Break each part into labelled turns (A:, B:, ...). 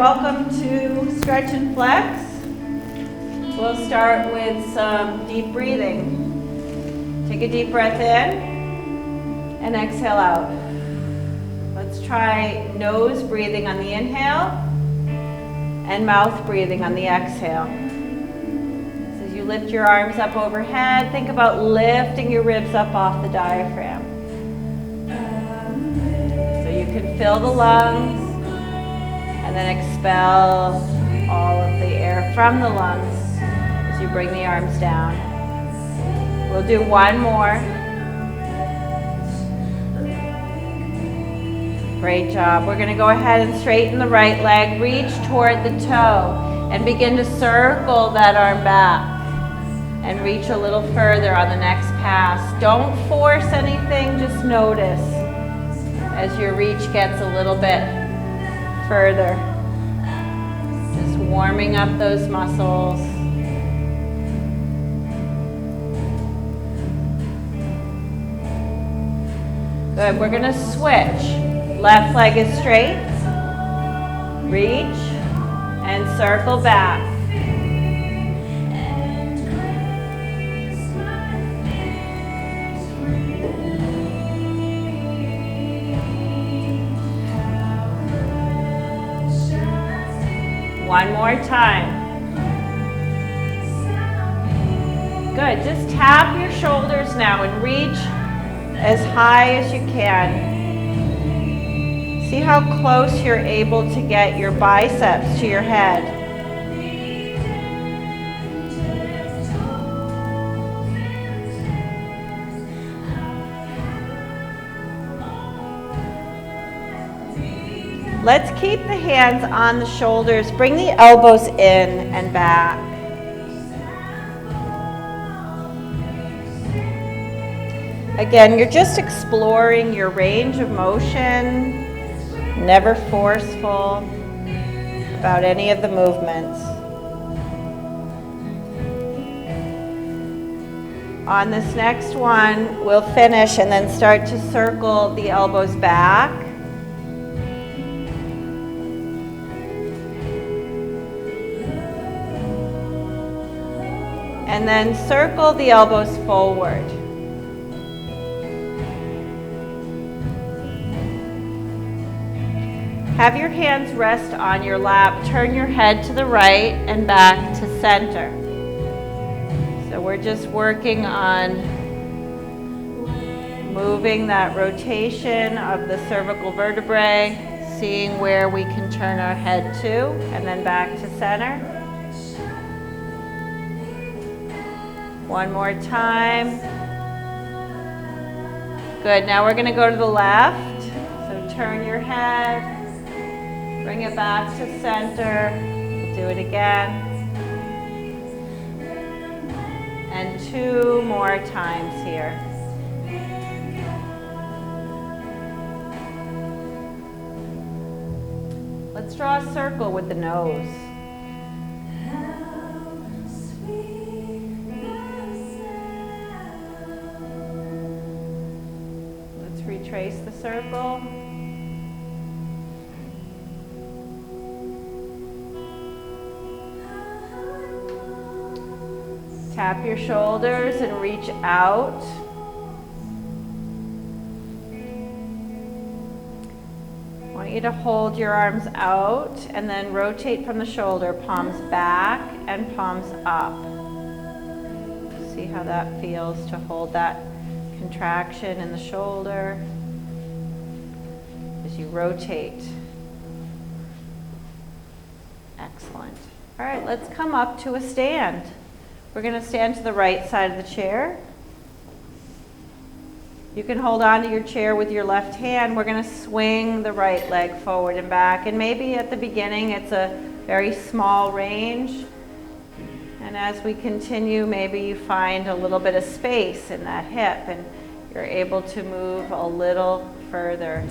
A: welcome to Stretch and Flex. We'll start with some deep breathing. Take a deep breath in and exhale out. Let's try nose breathing on the inhale and mouth breathing on the exhale. So as you lift your arms up overhead, think about lifting your ribs up off the diaphragm. So you can fill the lungs and then expel all of the air from the lungs as you bring the arms down. We'll do one more. Great job. We're going to go ahead and straighten the right leg, reach toward the toe, and begin to circle that arm back and reach a little further on the next pass. Don't force anything, just notice as your reach gets a little bit further. Just warming up those muscles. Good, we're going to switch. Left leg is straight. Reach and circle back. One more time. Good, just tap your shoulders now and reach as high as you can. See how close you're able to get your biceps to your head. Let's keep the hands on the shoulders. Bring the elbows in and back. Again, you're just exploring your range of motion, never forceful about any of the movements. On this next one, we'll finish and then start to circle the elbows back. And then circle the elbows forward. Have your hands rest on your lap. Turn your head to the right and back to center. So we're just working on moving that rotation of the cervical vertebrae, seeing where we can turn our head to, and then back to center. One more time. Good, now we're going to go to the left. So turn your head. Bring it back to center. Do it again. And two more times here. Let's draw a circle with the nose. Let's retrace the circle. Tap your shoulders and reach out. I want you to hold your arms out and then rotate from the shoulder, palms back and palms up. See how that feels to hold that contraction in the shoulder as you rotate. Excellent. All right, let's come up to a stand. We're going to stand to the right side of the chair. You can hold on to your chair with your left hand. We're going to swing the right leg forward and back. And maybe at the beginning it's a very small range. And as we continue, maybe you find a little bit of space in that hip and you're able to move a little further.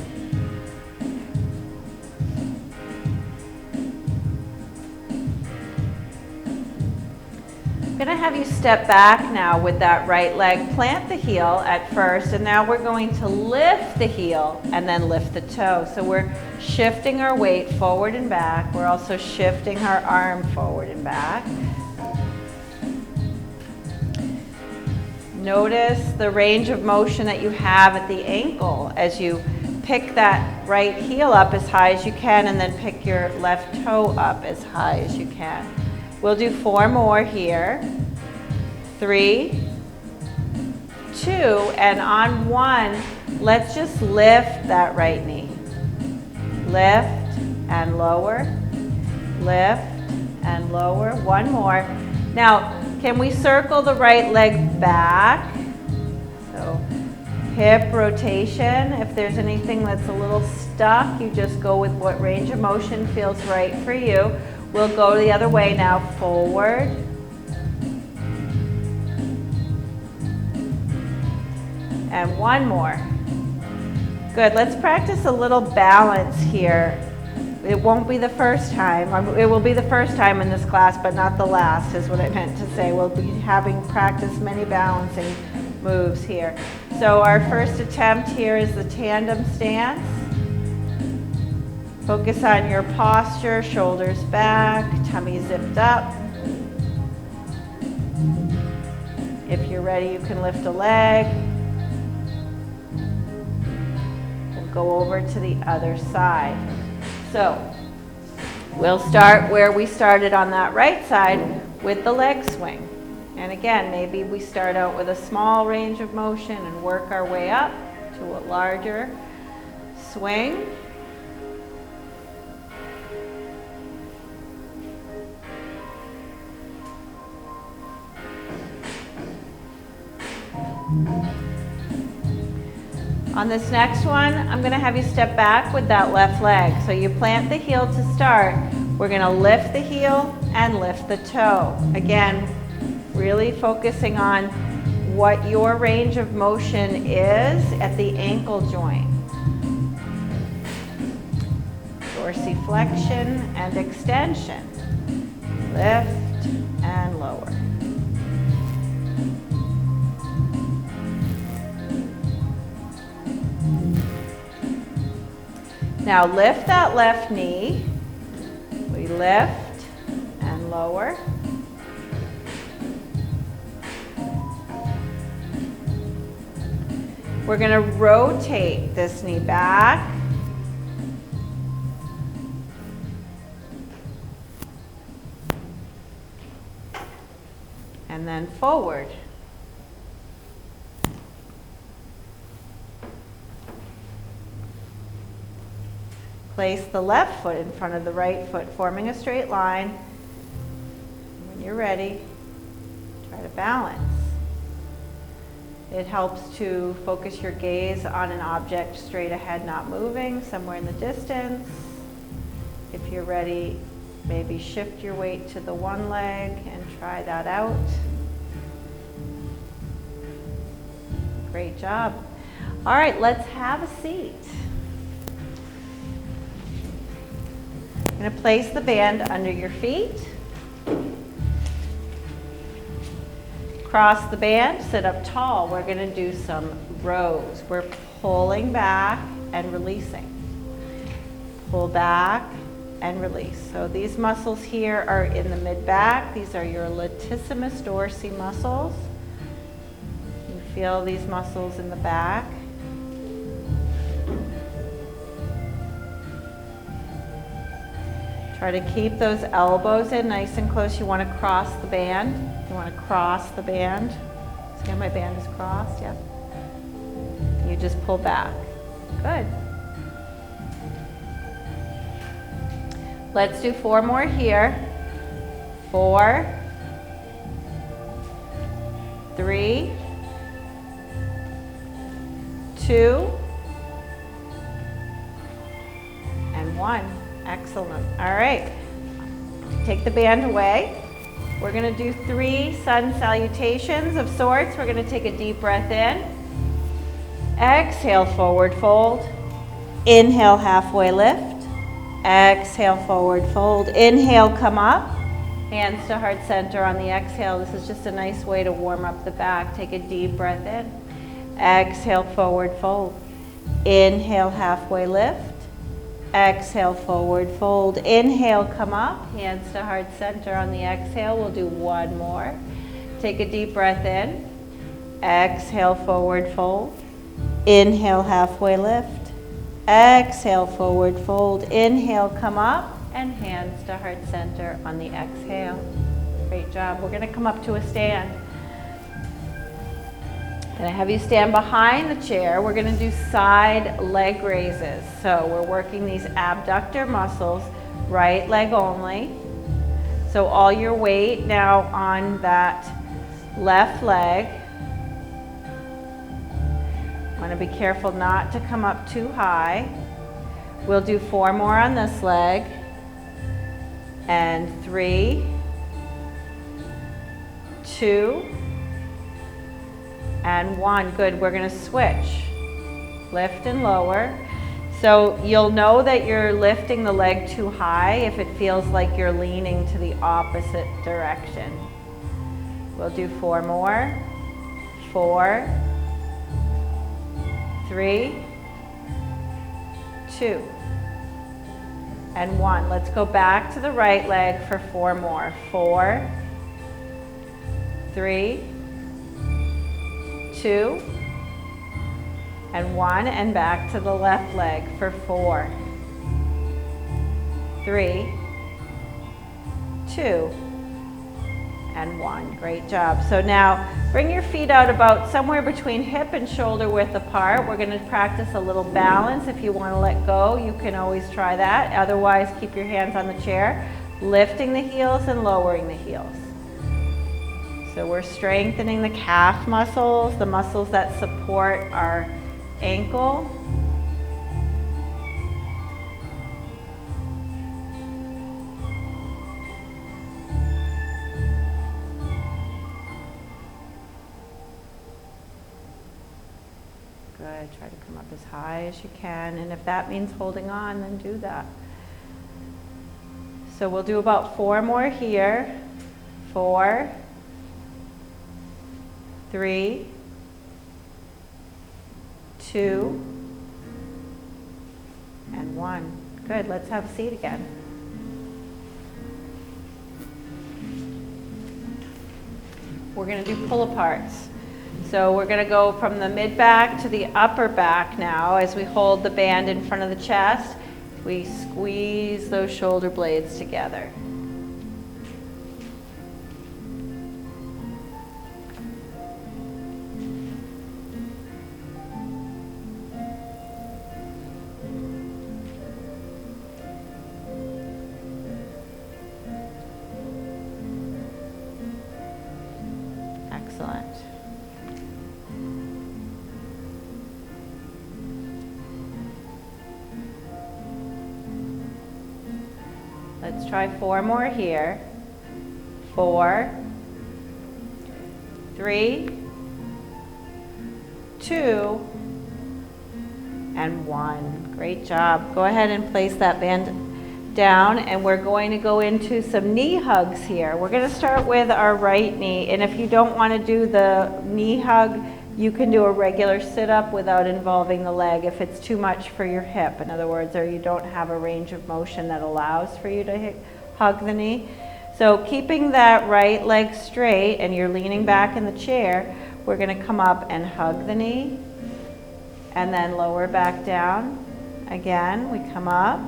A: I'm going to have you step back now with that right leg. Plant the heel at first, and now we're going to lift the heel and then lift the toe. So we're shifting our weight forward and back. We're also shifting our arm forward and back. Notice the range of motion that you have at the ankle as you pick that right heel up as high as you can and then pick your left toe up as high as you can. We'll do 4 more here. 3, 2, and on 1, let's just lift that right knee. Lift and lower, lift and lower. 1 more. Now, can we circle the right leg back? So, hip rotation. If there's anything that's a little stuck, you just go with what range of motion feels right for you. We'll go the other way now, forward. And 1 more. Good, let's practice a little balance here. It won't be the first time. It will be the first time in this class, but not the last is what I meant to say. We'll be having practiced many balancing moves here. So our first attempt here is the tandem stance. Focus on your posture, shoulders back, tummy zipped up. If you're ready, you can lift a leg. We'll go over to the other side. So we'll start where we started on that right side with the leg swing. And again, maybe we start out with a small range of motion and work our way up to a larger swing. On this next one, I'm going to have you step back with that left leg. So you plant the heel to start. We're going to lift the heel and lift the toe. Again, really focusing on what your range of motion is at the ankle joint. Dorsiflexion and extension. Lift and lower. Now lift that left knee. We lift and lower. We're going to rotate this knee back. And then forward. Place the left foot in front of the right foot, forming a straight line. When you're ready, try to balance. It helps to focus your gaze on an object straight ahead, not moving, somewhere in the distance. If you're ready, maybe shift your weight to the one leg and try that out. Great job. All right, let's have a seat. I'm going to place the band under your feet. Cross the band, sit up tall. We're going to do some rows. We're pulling back and releasing. Pull back and release. So these muscles here are in the mid-back. These are your latissimus dorsi muscles. You feel these muscles in the back. Try to keep those elbows in nice and close. You want to cross the band. You want to cross the band. See how my band is crossed? Yep. You just pull back. Good. Let's do 4 more here. 4, 3, 2, and 1. Excellent. All right. Take the band away. We're going to do 3 sun salutations of sorts. We're going to take a deep breath in. Exhale, forward fold. Inhale, halfway lift. Exhale, forward fold. Inhale, come up. Hands to heart center on the exhale. This is just a nice way to warm up the back. Take a deep breath in. Exhale, forward fold. Inhale, halfway lift. Exhale, forward fold. Inhale, come up. Hands to heart center on the exhale. We'll do one more. Take a deep breath in. Exhale, forward fold. Inhale, halfway lift. Exhale, forward fold. Inhale, come up. And hands to heart center on the exhale. Great job. We're going to come up to a stand. Going to have you stand behind the chair. We're going to do side leg raises. So we're working these abductor muscles, right leg only. So all your weight now on that left leg. Want to be careful not to come up too high. We'll do 4 more on this leg. And 3, 2, and 1. Good, we're going to switch. Lift and lower. So you'll know that you're lifting the leg too high if it feels like you're leaning to the opposite direction. We'll do 4 more. 4, 3, 2. And 1. Let's go back to the right leg for 4 more. 4, 3, 2, and 1. And back to the left leg for 4, 3, 2, and 1. Great job. So now bring your feet out about somewhere between hip and shoulder width apart. We're going to practice a little balance. If you want to let go, you can always try that. Otherwise, keep your hands on the chair, lifting the heels and lowering the heels. So we're strengthening the calf muscles, the muscles that support our ankle. Good. Try to come up as high as you can, and if that means holding on, then do that. So we'll do about 4 more here. 4, 3, 2, and 1. Good. Let's have a seat again. We're going to do pull-aparts. So we're going to go from the mid-back to the upper back now as we hold the band in front of the chest. We squeeze those shoulder blades together. Excellent. Let's try 4 more here. 4, 3, 2, and 1. Great job. Go ahead and place that band down, and we're going to go into some knee hugs here. We're going to start with our right knee, and if you don't want to do the knee hug, you can do a regular sit-up without involving the leg if it's too much for your hip, in other words, or you don't have a range of motion that allows for you to hug the knee. So keeping that right leg straight and you're leaning back in the chair, we're going to come up and hug the knee and then lower back down. Again, we come up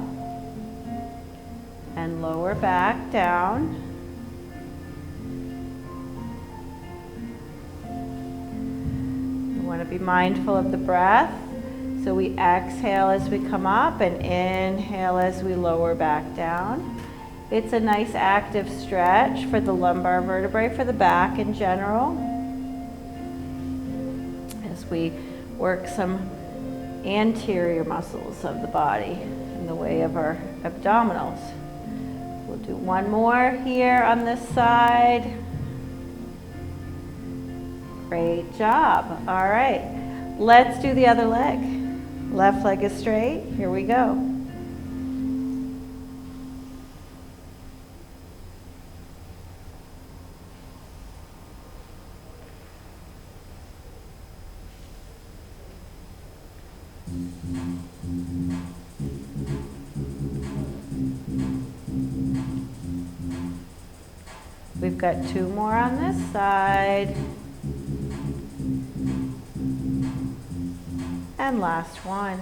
A: and lower back down. We want to be mindful of the breath. So we exhale as we come up and inhale as we lower back down. It's a nice active stretch for the lumbar vertebrae, for the back in general, as we work some anterior muscles of the body in the way of our abdominals. We'll do 1 more here on this side. Great job. All right, let's do the other leg. Left leg is straight. Here we go. got 2 more on this side. And last one.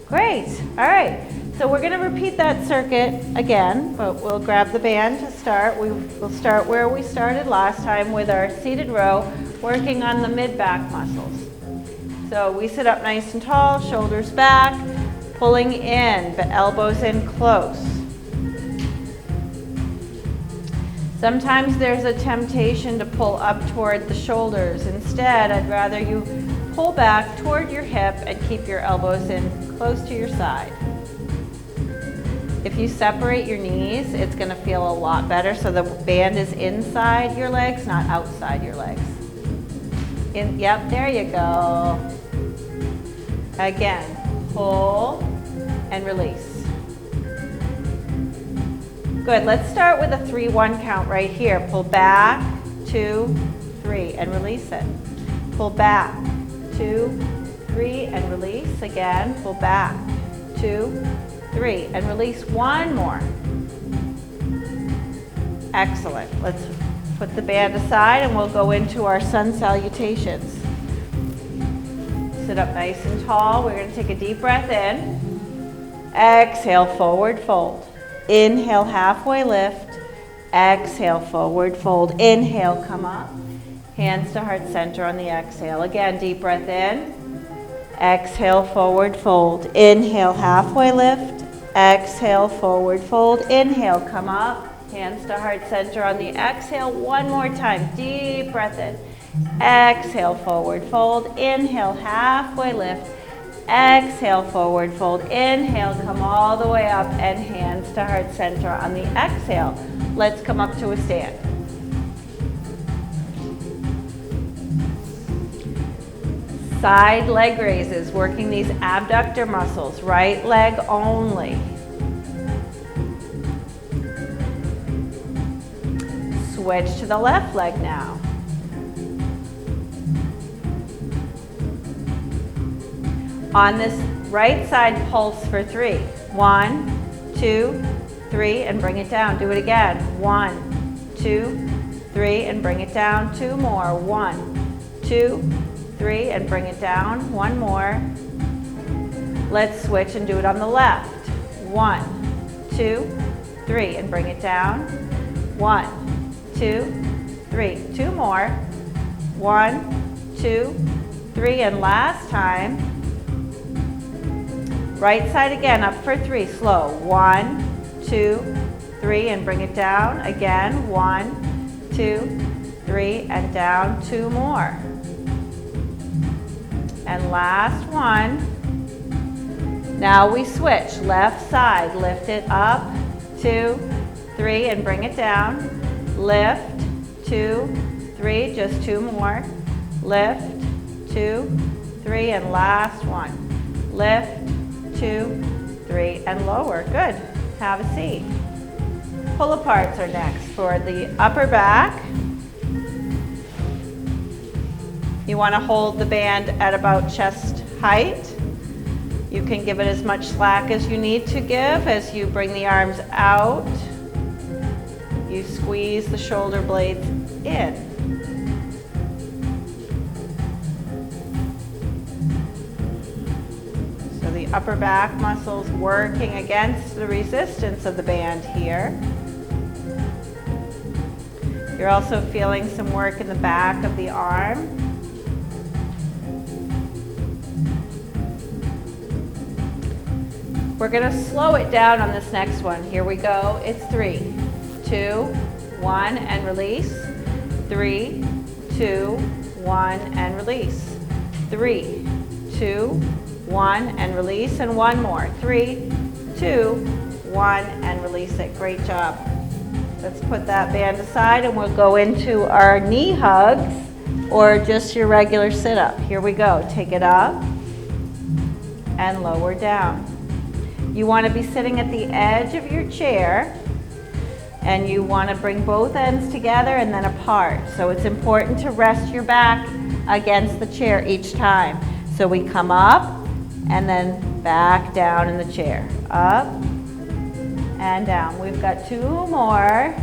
A: Great, all right. So we're gonna repeat that circuit again, but we'll grab the band to start. We'll start where we started last time with our seated row, working on the mid-back muscles. So we sit up nice and tall, shoulders back, pulling in, but elbows in close. Sometimes there's a temptation to pull up toward the shoulders. Instead, I'd rather you pull back toward your hip and keep your elbows in close to your side. If you separate your knees, it's going to feel a lot better. So the band is inside your legs, not outside your legs. Yep, there you go. Again, pull and release. Good, let's start with a 3-1 count right here. Pull back, 2, 3, and release it. Pull back, 2, 3, and release. Again, pull back, 2, 3, and release. One more. Excellent. Let's put the band aside and we'll go into our sun salutations. Sit up nice and tall. We're going to take a deep breath in. Exhale, forward fold. Inhale, halfway lift. Exhale, forward fold. Inhale, come up. Hands to heart center on the exhale. Again, deep breath in. Exhale, forward fold. Inhale, halfway lift. Exhale, forward fold. Inhale, come up. Hands to heart center on the exhale. One more time. Deep breath in. Exhale, forward fold. Inhale, halfway lift. Exhale, forward fold. Inhale, come all the way up and hands to heart center on the exhale. Let's come up to a stand. Side leg raises, working these abductor muscles, right leg only. Switch to the left leg now. On this right side, pulse for 3. 1, 2, 3, and bring it down. Do it again. 1, 2, 3, and bring it down. 2 more. 1, 2, 3, and bring it down. 1 more. Let's switch and do it on the left. 1, 2, 3, and bring it down. 1, 2, 3. 2 more. 1, 2, 3, and last time. Right side again, up for 3, slow. 1, 2, 3, and bring it down. Again, 1, 2, 3, and down. 2 more. And last one. Now we switch, left side, lift it up, 2, 3, and bring it down. Lift, 2, 3, just 2 more. Lift, 2, 3, and last one. Lift, 2, 3, and lower. Good. Have a seat. Pull aparts are next for the upper back. You want to hold the band at about chest height. You can give it as much slack as you need to give as you bring the arms out. You squeeze the shoulder blades in. The upper back muscles working against the resistance of the band here. You're also feeling some work in the back of the arm. We're going to slow it down on this next one. Here we go. It's 3, 2, 1, and release. 3, 2, 1, and release. 3, 2, 1, and release, and 1 more. 3, 2, 1, and release it. Great job. Let's put that band aside and we'll go into our knee hugs or just your regular sit-up. Here we go. Take it up and lower down. You want to be sitting at the edge of your chair and you want to bring both ends together and then apart. So it's important to rest your back against the chair each time. So we come up and then back down in the chair. Up and down. We've got 2 more.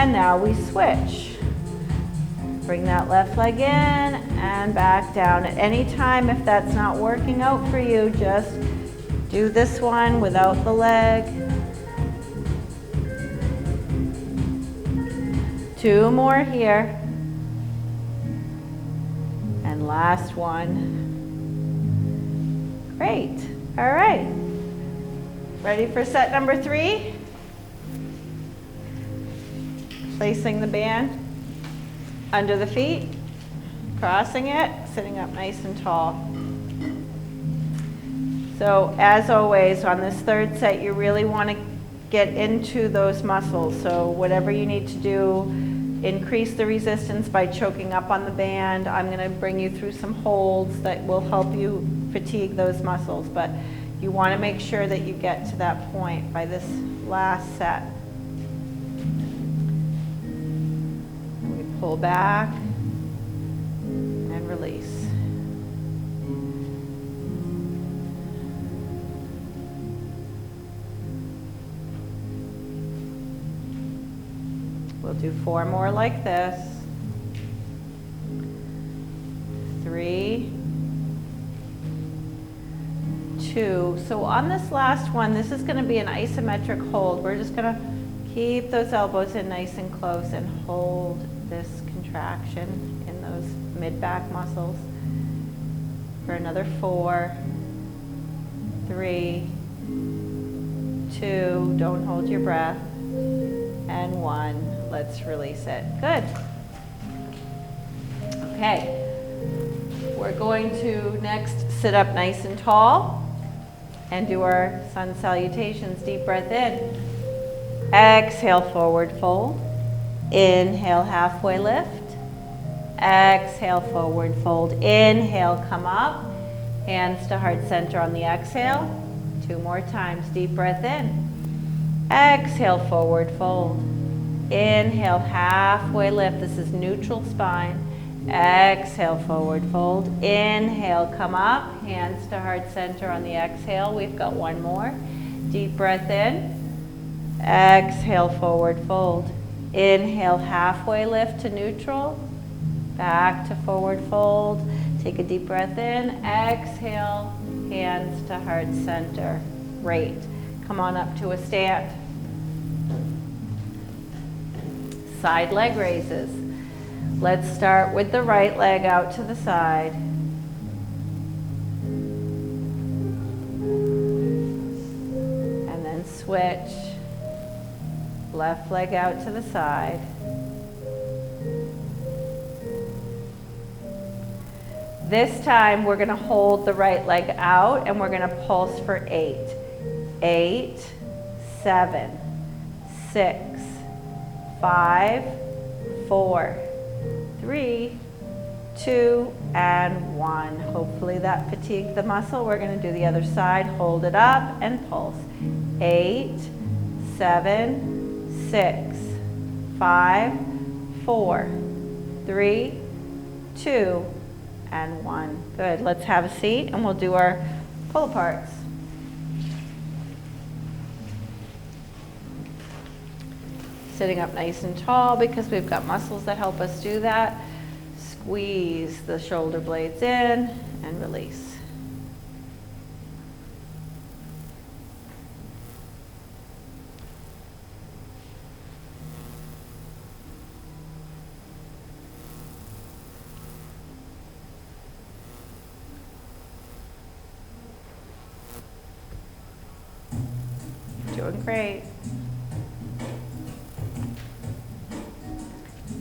A: And now we switch. Bring that left leg in and back down. At any time, if that's not working out for you, just do this one without the leg. 2 more here. And last one. Great. All right. Ready for set number 3? Placing the band under the feet, crossing it, sitting up nice and tall. So as always, on this 3rd set, you really want to get into those muscles. So whatever you need to do, increase the resistance by choking up on the band. I'm going to bring you through some holds that will help you fatigue those muscles, but you want to make sure that you get to that point by this last set. We pull back and release. We'll do 4 more like this. 3, 2. So on this last one, this is going to be an isometric hold. We're just going to keep those elbows in nice and close and hold this contraction in those mid-back muscles for another 4, 3, 2. Don't hold your breath. And 1. Let's release it. Good. Okay. We're going to next sit up nice and tall and do our sun salutations. Deep breath in. Exhale, forward fold. Inhale, halfway lift. Exhale, forward fold. Inhale, come up. Hands to heart center on the exhale. 2 more times. Deep breath in. Exhale, forward fold. Inhale, halfway lift. This is neutral spine. Exhale, forward fold. Inhale, come up. Hands to heart center on the exhale. We've got 1 more. Deep breath in. Exhale, forward fold. Inhale, halfway lift to neutral. Back to forward fold. Take a deep breath in. Exhale, hands to heart center. Great. Come on up to a stand. Side leg raises. Let's start with the right leg out to the side. And then switch. Left leg out to the side. This time we're going to hold the right leg out and we're going to pulse for 8. 8, 7, 6, 5, 4, 3, 2, and 1. Hopefully that fatigued the muscle. We're going to do the other side. Hold it up and pulse. 8, 7, 6, 5, 4, 3, 2, and 1. Good. Let's have a seat and we'll do our pull aparts. Sitting up nice and tall because we've got muscles that help us do that. Squeeze the shoulder blades in and release. Doing great.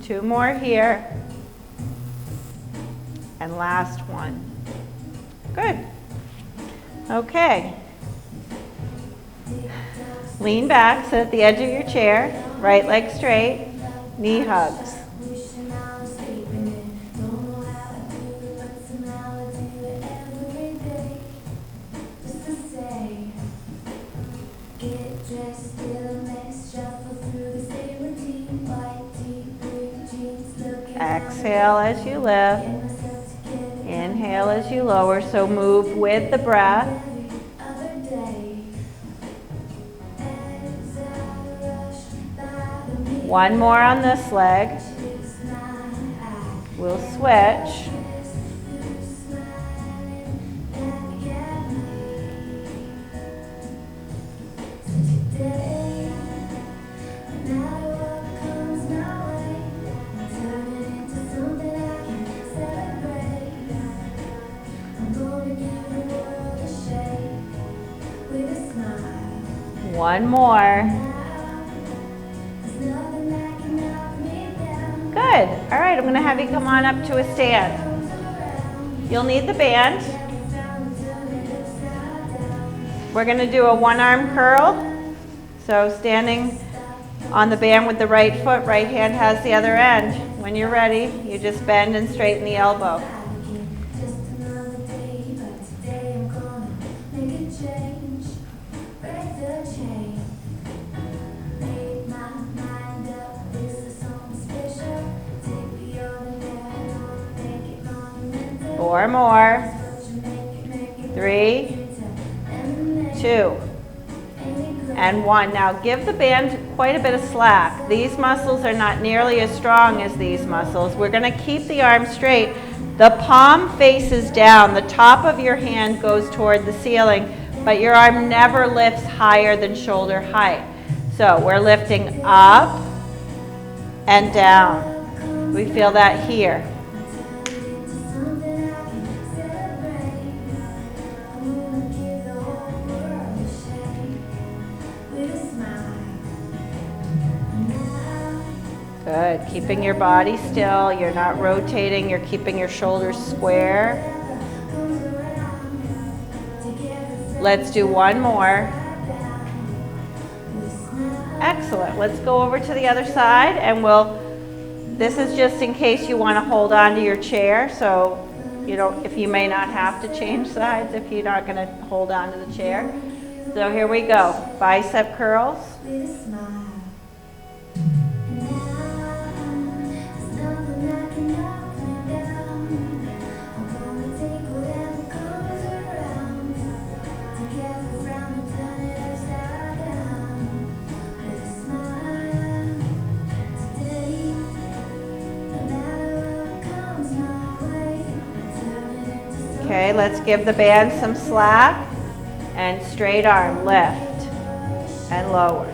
A: 2 more here. And last one. Good. Okay. Lean back, sit at the edge of your chair, right leg straight, knee hugs. Exhale as you lift. Inhale as you lower, so move with the breath. One more on this leg. We'll switch. One more. Good. All right, I'm going to have you come on up to a stand. You'll need the band. We're going to do a one-arm curl. So standing on the band with the right foot, right hand has the other end. When you're ready, you just bend and straighten the elbow. Four more. 3, 2, and 1. Now give the band quite a bit of slack. These muscles are not nearly as strong as these muscles. We're going to keep the arm straight. The palm faces down. The top of your hand goes toward the ceiling, but your arm never lifts higher than shoulder height. So we're lifting up and down. We feel that here. Good. Keeping your body still. You're not rotating. You're keeping your shoulders square. Let's do one more. Excellent. Let's go over to the other side, and this is just in case you want to hold on to your chair. So if you may not have to change sides if you're not going to hold on to the chair. So here we go. Bicep curls. Okay, let's give the band some slack and straight arm, lift and lower.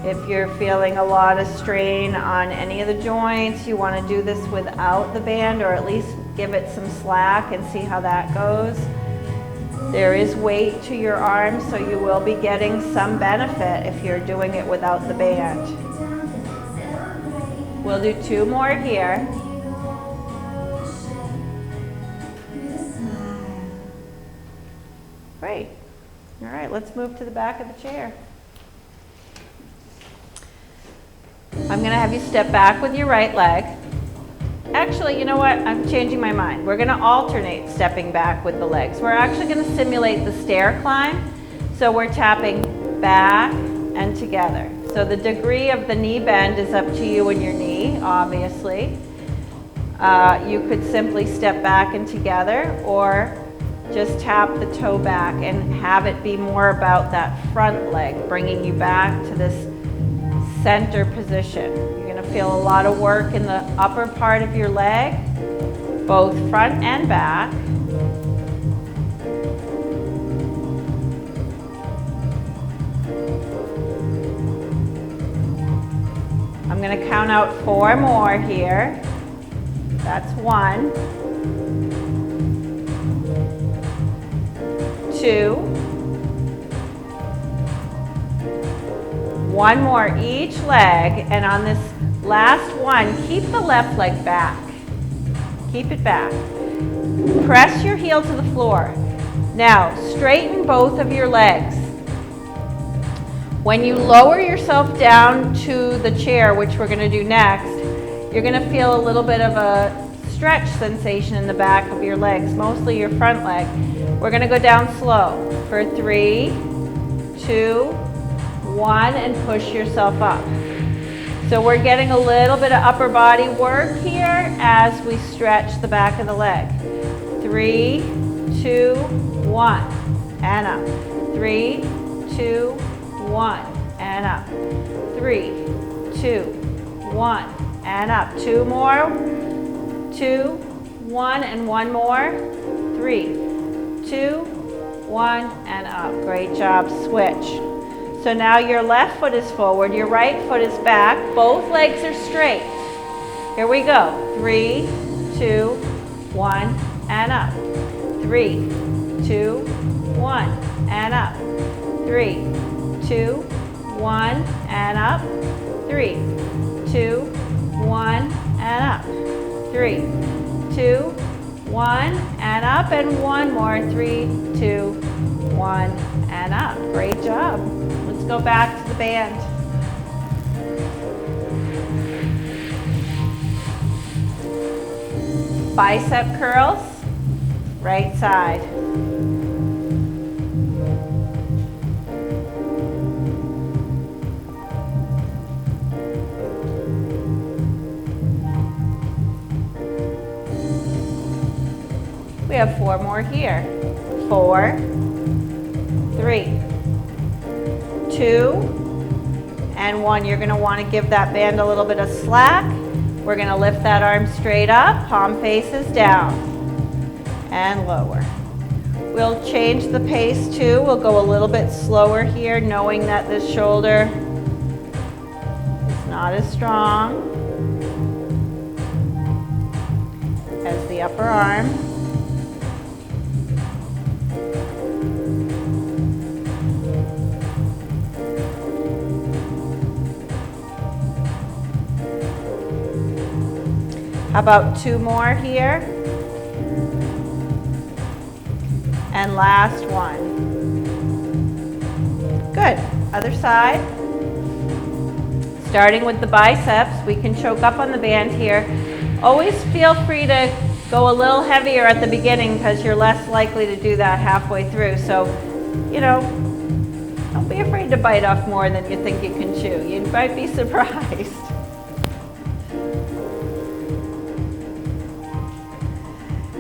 A: If you're feeling a lot of strain on any of the joints, you want to do this without the band, or at least give it some slack and see how that goes. There is weight to your arm, so you will be getting some benefit if you're doing it without the band. We'll do 2 more here. Great. All right, let's move to the back of the chair. I'm going to have you step back with your right leg. Actually, you know what? I'm changing my mind. We're going to alternate stepping back with the legs. We're actually going to simulate the stair climb. So we're tapping back and together. So the degree of the knee bend is up to you and your knee, obviously. You could simply step back and together, or just tap the toe back and have it be more about that front leg, bringing you back to this center position. You're going to feel a lot of work in the upper part of your leg, both front and back. I'm going to count out 4 more here. That's 1, 2, 1 more each leg, and on this last one, keep the left leg back. Keep it back. Press your heel to the floor. Now, straighten both of your legs. When you lower yourself down to the chair, which we're going to do next, you're going to feel a little bit of a stretch sensation in the back of your legs, mostly your front leg. We're going to go down slow for 3, 2, 1, and push yourself up. So we're getting a little bit of upper body work here as we stretch the back of the leg. 3, 2, 1, and up. 3, 2, 1, and up. 3, 2, 1, and up. 2 more. 2, 1, and 1 more. 3, 2, 1, and up. Great job. Switch. So now your left foot is forward, your right foot is back. Both legs are straight. Here we go. 3, 2, 1, and up. 3, 2, 1, and up. 3, 2, 1, and up. 3, 2, 1, and up. 3, 2, 1, and up. And 1 more. 3, 2, 1, and up. Great job. Let's go back to the band. Bicep curls, right side. We have 4 more here. 4, 3, 2, and 1. You're going to want to give that band a little bit of slack. We're going to lift that arm straight up, palm faces down, and lower. We'll change the pace too. We'll go a little bit slower here, knowing that this shoulder is not as strong as the upper arm. How about 2 more here? And last one. Good. Other side. Starting with the biceps, we can choke up on the band here. Always feel free to go a little heavier at the beginning because you're less likely to do that halfway through. So, you know, don't be afraid to bite off more than you think you can chew. You might be surprised.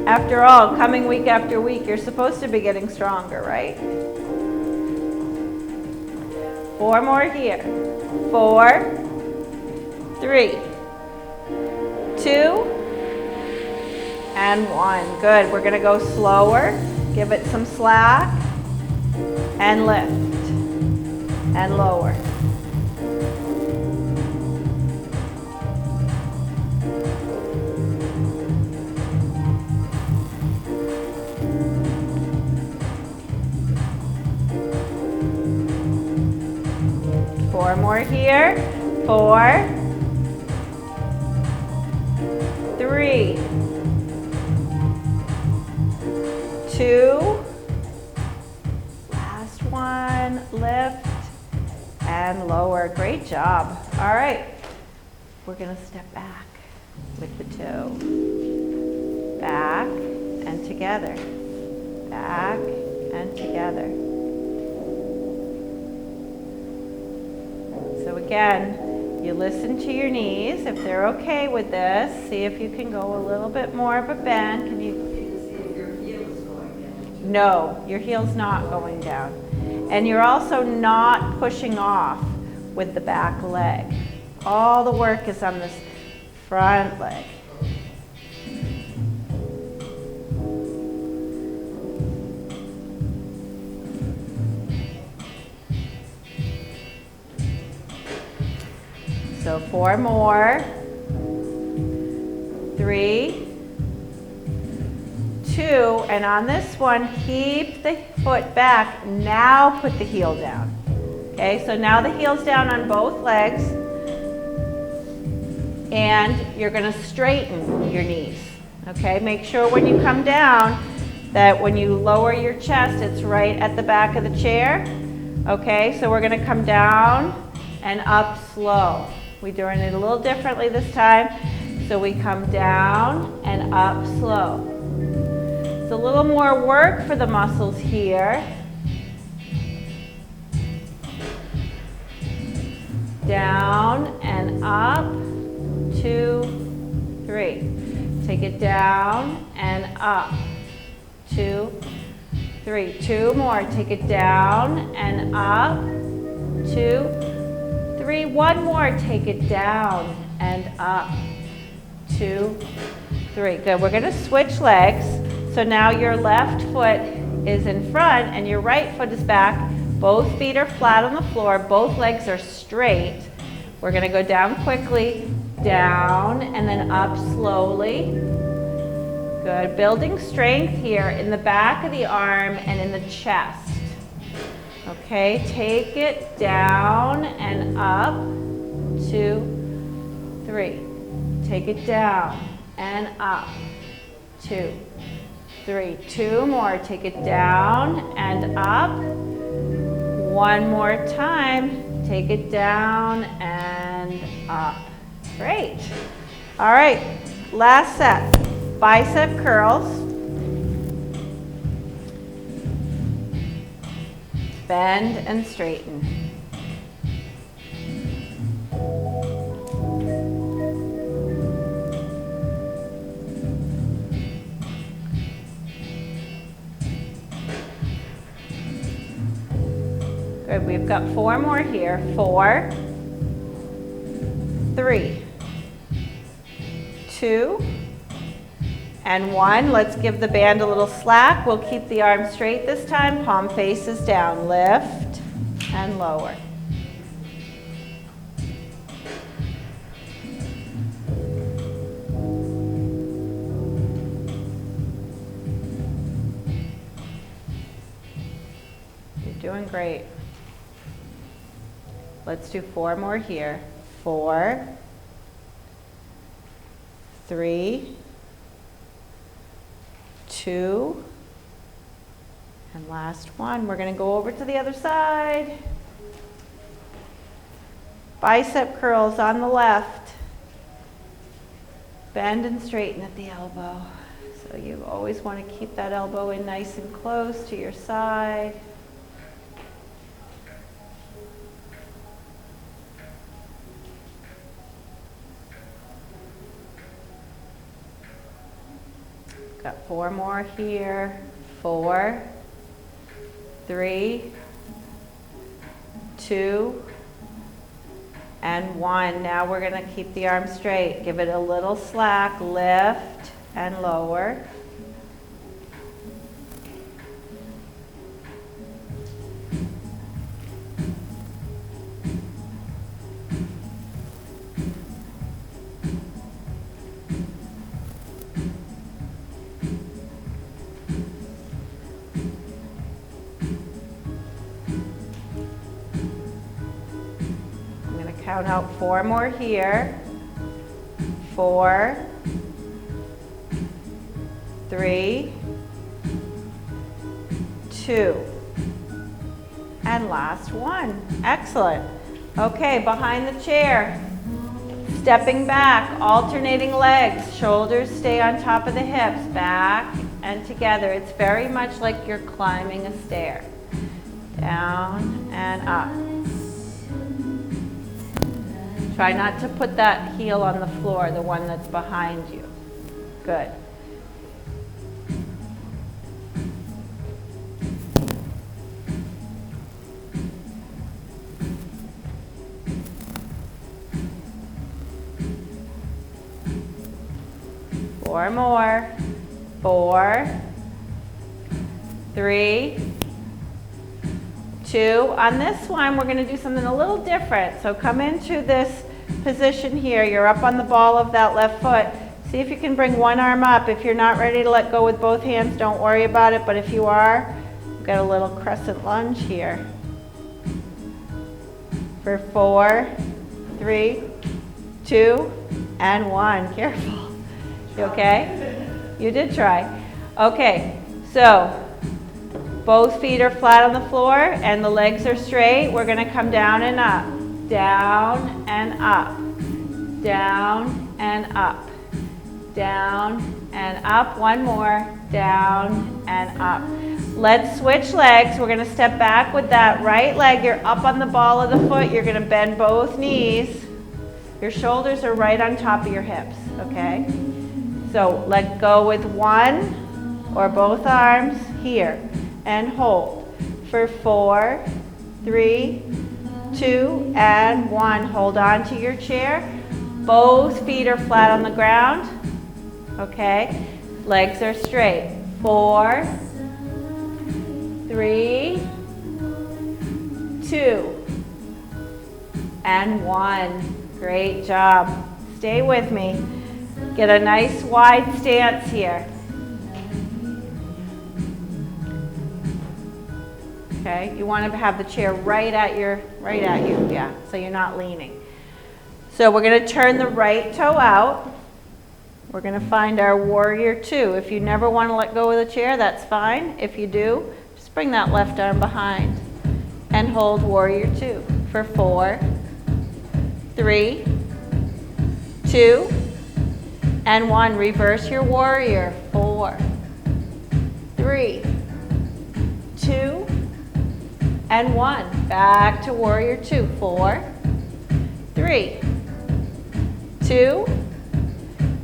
A: After all, coming week after week, you're supposed to be getting stronger, right? 4 more here. 4, 3, 2, and 1. Good. We're going to go slower. Give it some slack. And lift. And lower. Four more here. 4, 3, 2, last one, lift and lower. Great job. All right, we're gonna step back with the toe. Back and together. Back and together. So again, you listen to your knees. If they're okay with this, see if you can go a little bit more of a bend. Can you see if your heel is going down? No, your heel's not going down. And you're also not pushing off with the back leg. All the work is on this front leg. So 4 more. 3, 2, and on this one, keep the foot back. Now put the heel down. Okay, so now the heel's down on both legs, and you're going to straighten your knees. Okay, make sure when you come down that when you lower your chest, it's right at the back of the chair. Okay, so we're going to come down and up slow. We're doing it a little differently this time. So we come down and up slow. It's a little more work for the muscles here. Down and up, 2, 3. Take it down and up, 2, 3. 2 more. Take it down and up. 2, 3. 1 more. Take it down and up. 2, 3. Good. We're going to switch legs. So now your left foot is in front and your right foot is back. Both feet are flat on the floor. Both legs are straight. We're going to go down quickly, down and then up slowly. Good. Building strength here in the back of the arm and in the chest. Okay, take it down and up. 2, 3. Take it down and up. 2, 3. 2 more. Take it down and up. 1 more time. Take it down and up. Great. All right, last set. Bicep curls. Bend and straighten. Good, we've got 4 more here. 4, 3, 2, and 1. Let's give the band a little slack. We'll keep the arm straight this time. Palm faces down. Lift and lower. You're doing great. Let's do 4 more here. 4, 3, 2, and last one. We're going to go over to the other side. Bicep curls on the left. Bend and straighten at the elbow. So you always want to keep that elbow in nice and close to your side. Got 4 more here. 4, 3, 2, and 1. Now we're going to keep the arm straight. Give it a little slack. Lift and lower. Count out 4 more here. 4, 3, 2, and last one. Excellent. Okay, behind the chair. Stepping back, alternating legs. Shoulders stay on top of the hips. Back and together. It's very much like you're climbing a stair. Down and up. Try not to put that heel on the floor, the one that's behind you. Good. Four more. 4, 3, 2. On this one, we're going to do something a little different. So come into this position here. You're up on the ball of that left foot. See if you can bring one arm up. If you're not ready to let go with both hands, don't worry about it. But if you are, we've got a little crescent lunge here. For 4, 3, 2, and 1. Careful. You okay? You did try. Okay, so both feet are flat on the floor and the legs are straight. We're going to come down and up, down and up, down and up, down and up. One more, down and up. Let's switch legs. We're going to step back with that right leg. You're up on the ball of the foot. You're going to bend both knees. Your shoulders are right on top of your hips, okay? So let go with 1, or both arms here and hold for 4, 3, 2, and 1. Hold on to your chair. Both feet are flat on the ground. Okay, legs are straight. 4, 3, 2, and 1. Great job. Stay with me. Get a nice wide stance here. Okay, you want to have the chair right at you, yeah, so you're not leaning. So we're going to turn the right toe out. We're going to find our warrior 2. If you never want to let go of the chair, that's fine. If you do, just bring that left arm behind and hold warrior 2 for 4, 3, 2, and 1. Reverse your warrior. 4, 3, 2, and 1. Back to warrior 2. 4, 3, 2,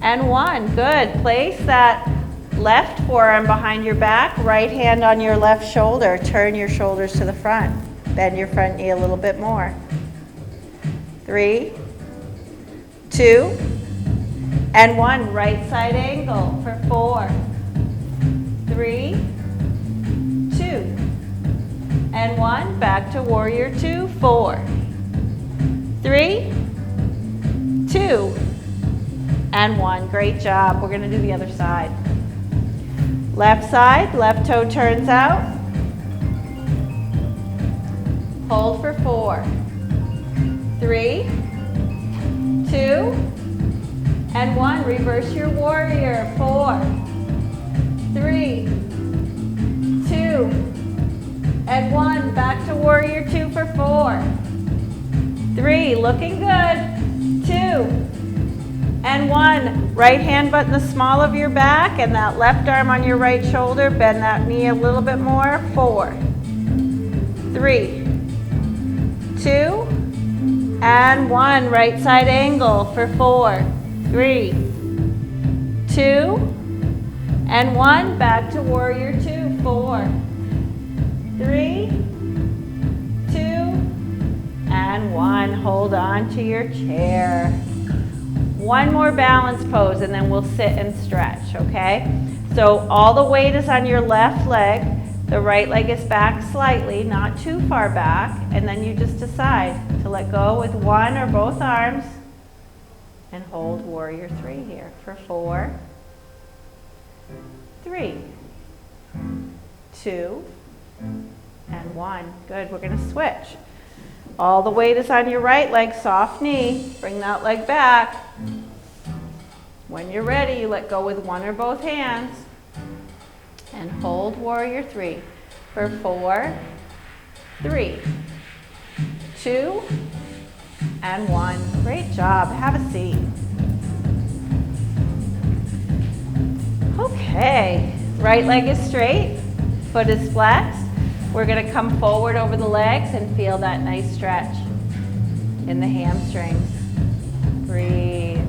A: and 1. Good. Place that left forearm behind your back, right hand on your left shoulder. Turn your shoulders to the front. Bend your front knee a little bit more. 3, 2, and 1. Right side angle for 4, 3, 2, and 1. Back to warrior 2. 4, 3, 2, and 1. Great job. We're going to do the other side. Left side, left toe turns out. Hold for 4, 3, 2, and 1. Reverse your warrior. 4, 3, 2, and 1. Back to warrior 2 for 4, 3. Looking good. 2, and 1. Right hand button the small of your back and that left arm on your right shoulder. Bend that knee a little bit more. 4, 3, 2, and 1. Right side angle for 4, 3, 2, and 1. Back to warrior 2. 4, 3, 2, and 1. Hold on to your chair. One more balance pose and then we'll sit and stretch, okay? So all the weight is on your left leg. The right leg is back slightly, not too far back, and then you just decide to let go with one or both arms and hold warrior 3 here for 4, 3, 2, and 1. Good, we're gonna switch. All the weight is on your right leg, soft knee. Bring that leg back. When you're ready, you let go with one or both hands and hold warrior 3 for 4, 3, 2, and 1. Great job. Have a seat. Okay, right leg is straight, foot is flexed. We're going to come forward over the legs and feel that nice stretch in the hamstrings. Breathe.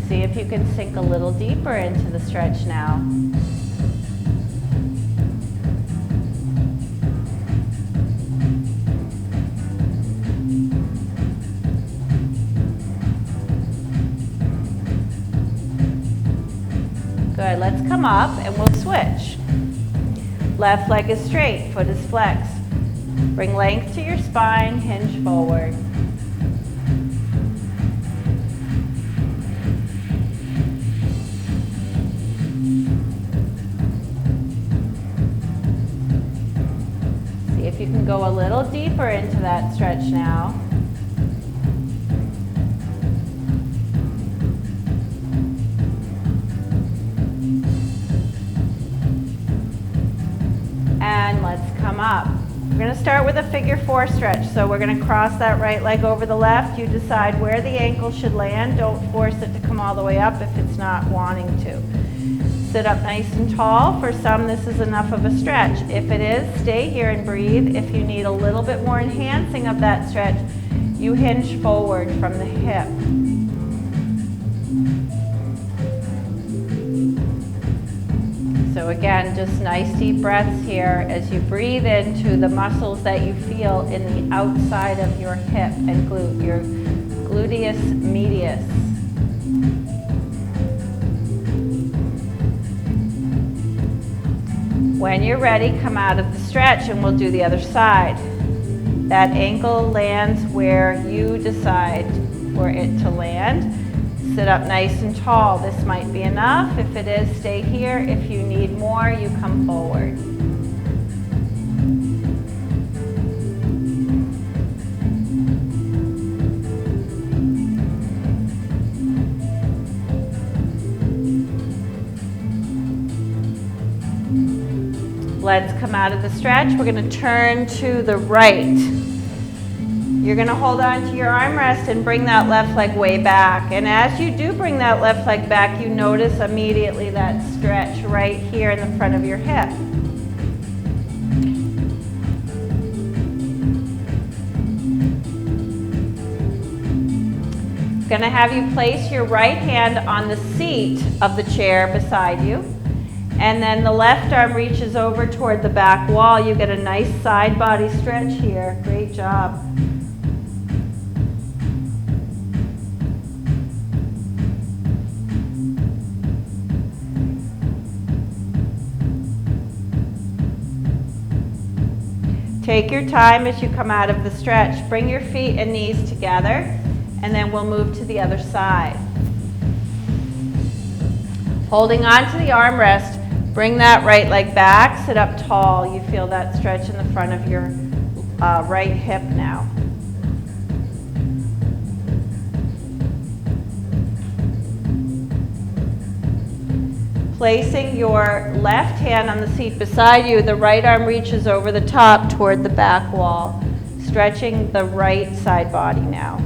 A: See if you can sink a little deeper into the stretch now. Good, let's come up and we'll switch. Left leg is straight, foot is flexed. Bring length to your spine, hinge forward. See if you can go a little deeper into that stretch now. And let's come up. We're going to start with a figure 4 stretch. So we're going to cross that right leg over the left. You decide where the ankle should land. Don't force it to come all the way up if it's not wanting to. Sit up nice and tall. For some, this is enough of a stretch. If it is, stay here and breathe. If you need a little bit more enhancing of that stretch, you hinge forward from the hip. So again, just nice deep breaths here as you breathe into the muscles that you feel in the outside of your hip and glute, your gluteus medius. When you're ready, come out of the stretch and we'll do the other side. That ankle lands where you decide for it to land. Sit up nice and tall. This might be enough. If it is, stay here. If you need more, you come forward. Let's come out of the stretch. We're going to turn to the right. You're going to hold on to your armrest and bring that left leg way back. And as you do bring that left leg back, you notice immediately that stretch right here in the front of your hip. I'm going to have you place your right hand on the seat of the chair beside you. And then the left arm reaches over toward the back wall. You get a nice side body stretch here. Great job. Take your time as you come out of the stretch. Bring your feet and knees together, and then we'll move to the other side. Holding on to the armrest, bring that right leg back, sit up tall. You feel that stretch in the front of your right hip now. Placing your left hand on the seat beside you, the right arm reaches over the top toward the back wall, stretching the right side body now.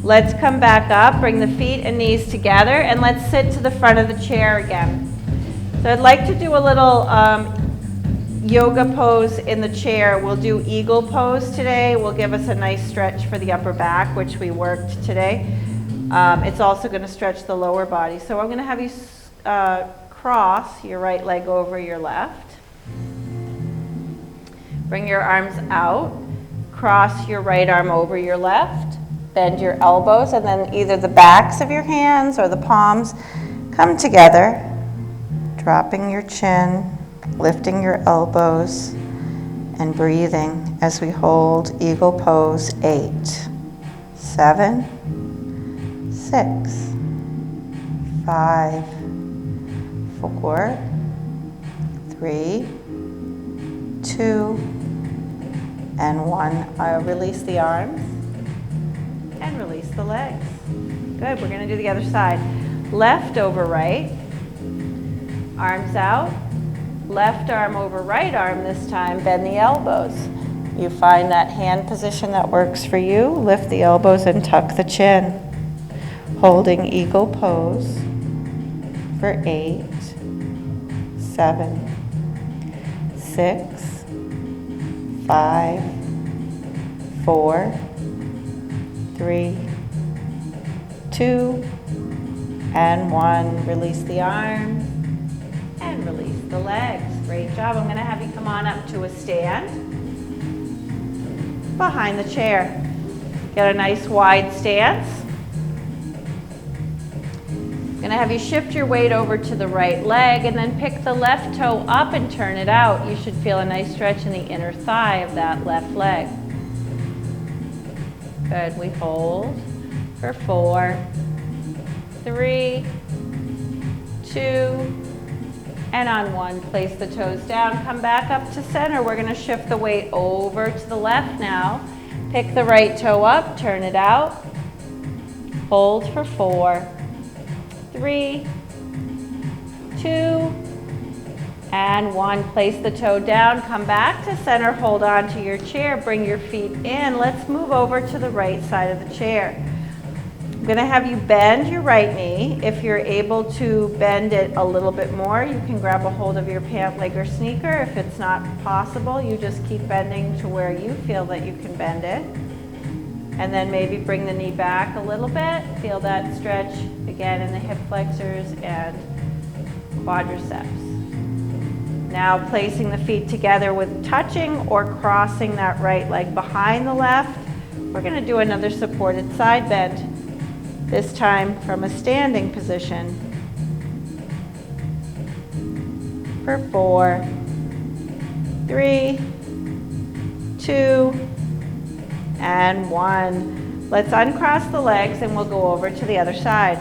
A: Let's come back up, bring the feet and knees together, and let's sit to the front of the chair again. So I'd like to do a little yoga pose in the chair. We'll do eagle pose today. Will give us a nice stretch for the upper back, which we worked today. It's also going to stretch the lower body. So I'm going to have you cross your right leg over your left. Bring your arms out. Cross your right arm over your left. Bend your elbows, and then either the backs of your hands or the palms come together, dropping your chin, lifting your elbows, and breathing as we hold eagle pose. 8, 7, 6, 5, 4, 3, 2, and 1. Release the arms. And release the legs. Good, we're going to do the other side. Left over right, arms out, left arm over right arm this time, bend the elbows. You find that hand position that works for you, lift the elbows and tuck the chin. Holding eagle pose for 8, 7, 6, 5, 4, 3, 2, and 1. Release the arms and release the legs. Great job. I'm going to have you come on up to a stand behind the chair. Get a nice wide stance. I'm going to have you shift your weight over to the right leg and then pick the left toe up and turn it out. You should feel a nice stretch in the inner thigh of that left leg. Good, we hold for 4, 3, 2, and on 1. Place the toes down, come back up to center. We're going to shift the weight over to the left now. Pick the right toe up, turn it out. Hold for 4, 3, 2, And 1, place the toe down, come back to center, hold on to your chair, bring your feet in. Let's move over to the right side of the chair. I'm gonna have you bend your right knee. If you're able to bend it a little bit more, you can grab a hold of your pant leg or sneaker. If it's not possible, you just keep bending to where you feel that you can bend it. And then maybe bring the knee back a little bit. Feel that stretch again in the hip flexors and quadriceps. Now placing the feet together with touching or crossing that right leg behind the left. We're going to do another supported side bend, this time from a standing position. For 4, 3, 2, and 1. Let's uncross the legs and we'll go over to the other side.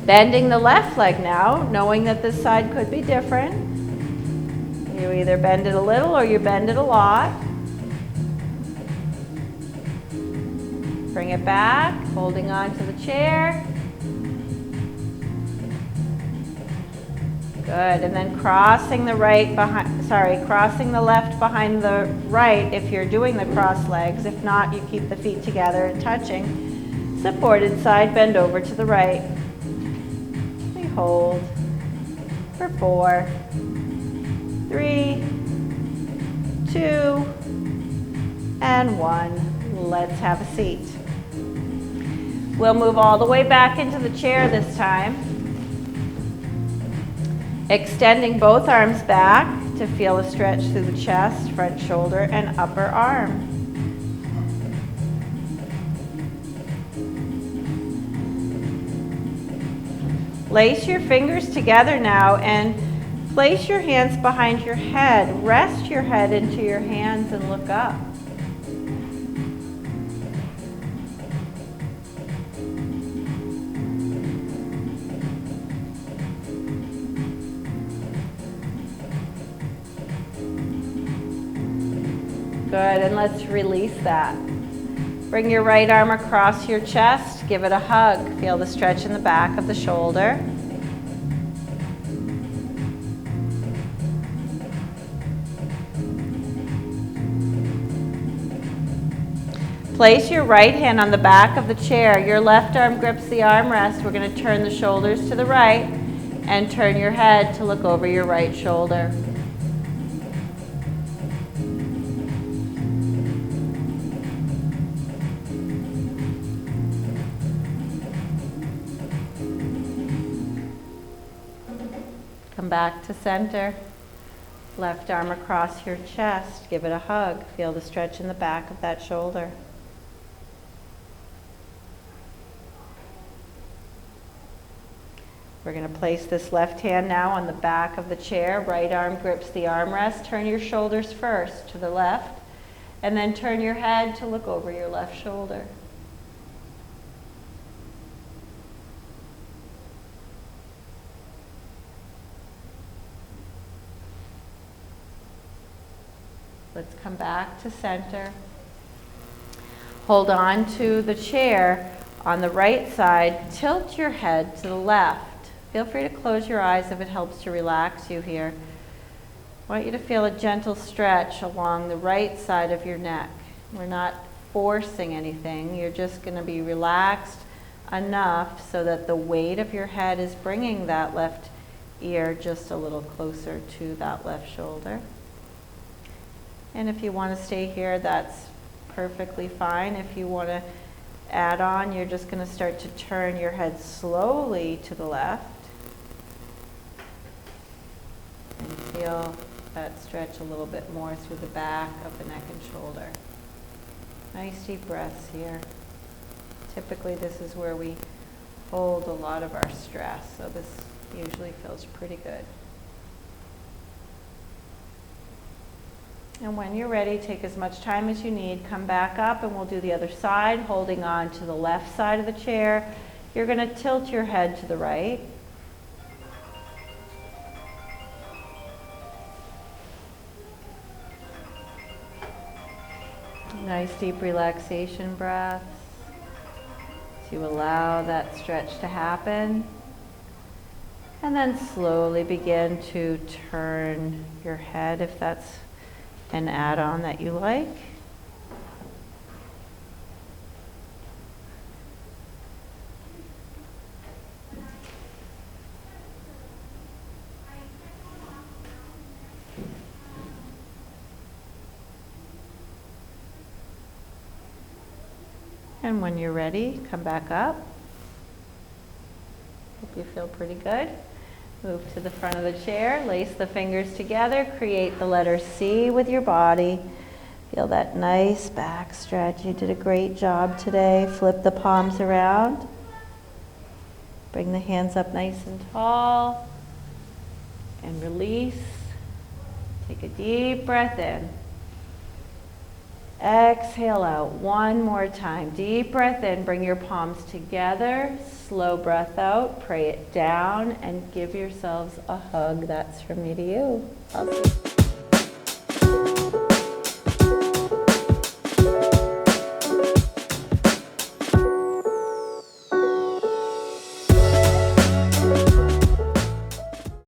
A: Bending the left leg now, knowing that this side could be different. You either bend it a little or you bend it a lot. Bring it back, holding on to the chair. Good, and then crossing the crossing the left behind the right if you're doing the cross legs. If not, you keep the feet together and touching. Supported side bend over to the right. We hold for 4, 3, 2, and 1. Let's have a seat. We'll move all the way back into the chair this time. Extending both arms back to feel a stretch through the chest, front shoulder, and upper arm. Lace your fingers together now and place your hands behind your head. Rest your head into your hands and look up. Good, and let's release that. Bring your right arm across your chest, give it a hug. Feel the stretch in the back of the shoulder. Place your right hand on the back of the chair. Your left arm grips the armrest. We're going to turn the shoulders to the right and turn your head to look over your right shoulder. Come back to center. Left arm across your chest. Give it a hug. Feel the stretch in the back of that shoulder. We're going to place this left hand now on the back of the chair. Right arm grips the armrest. Turn your shoulders first to the left, and then turn your head to look over your left shoulder. Let's come back to center. Hold on to the chair on the right side. Tilt your head to the left. Feel free to close your eyes if it helps to relax you here. I want you to feel a gentle stretch along the right side of your neck. We're not forcing anything. You're just going to be relaxed enough so that the weight of your head is bringing that left ear just a little closer to that left shoulder. And if you want to stay here, that's perfectly fine. If you want to add on, you're just going to start to turn your head slowly to the left. And feel that stretch a little bit more through the back of the neck and shoulder. Nice deep breaths here. Typically this is where we hold a lot of our stress, so this usually feels pretty good. And when you're ready, take as much time as you need. Come back up and we'll do the other side, holding on to the left side of the chair. You're going to tilt your head to the right. Nice deep relaxation breaths. So you allow that stretch to happen. And then slowly begin to turn your head if that's an add-on that you like. And when you're ready, come back up. Hope you feel pretty good. Move to the front of the chair, lace the fingers together, create the letter C with your body. Feel that nice back stretch. You did a great job today. Flip the palms around. Bring the hands up nice and tall. And release. Take a deep breath in. Exhale out. One more time. Deep breath in. Bring your palms together. Slow breath out. Pray it down and give yourselves a hug. That's from me to you. Awesome.